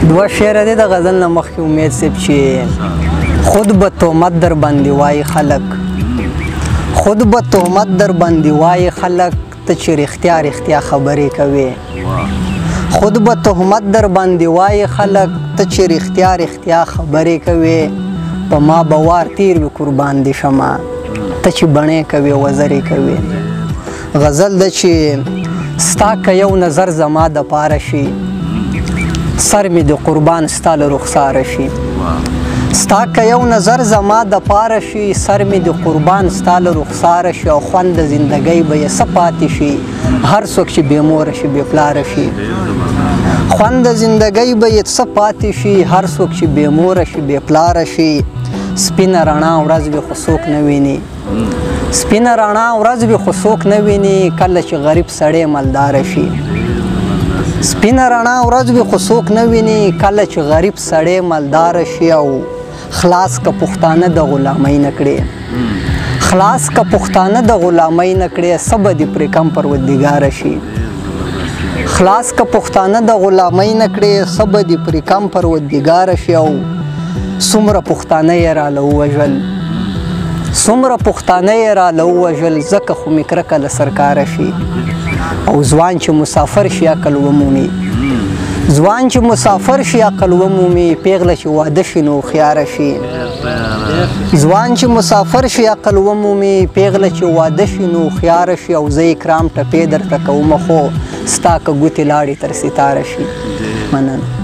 دوه شعر دی د غزل نه مخکې امید صاحب چې خود به تهمت در باندې وایي خلک، خود به تهمت در باندې وایي خلک، ته چې رښتیا رښتیا خبرې کوې. خود به تهمت در باندې وایي خلک، ته چې رښتیا رښتیا خبرې کوې. په ما به وار تیر وي قربان دې شمه، ته چې بڼې کوې وزرې کوې. غزل ده چې ستا که یو نظر زما د پاره شي، سر مې د قربان ستا له رخساره شي. ستا که یو نظر زما د پاره شي، سر مې د قربان ستا له رخساره شي. او خوند د زندګۍ به یې څه پاتې شي، هر څوک چې بې موره شي بې پلاره شي. خوند د زندګۍ به یې څه پاتې شي، هر څوک چې بې موره شي بې پلاره شي. سپینه رڼا ورځ وي خو څوک نه ویني، سپینه رڼا ورځ وي خو څوک نه ویني، کله چې غریب سړی مالداره شي. سپینه رڼا ورځ وي خو څوک نه ویني، کله چې غریب سړی مالداره شي. او خلاص که پښتانه د غلامۍ نه کړې، خلاص که پښتانه د غلامۍ نه کړې، څه به دې پرې کم پروردګاره شي. خلاص که پښتانه د غلامۍ نه کړې، څه به دې پرې کم پروردګاره شي. او څومره پښتانه یې راله ووژل، څومره پښتانه یې راله ووژل، ځکه خو مې کرکه له سرکاره شي. او ځوان چې مسافر شي عقل ومومي، ځوان چې مسافر شي عقل ومومي، پیغله چې واده شي نو هوښیاره شي. ځوان چې مسافر شي عقل ومومي، پیغله چې واده شي نو هوښیاره شي. او زه اکرام ټپې درته کومه، خو ستا که ګوتې لاړې تر ستاره شي. مننه.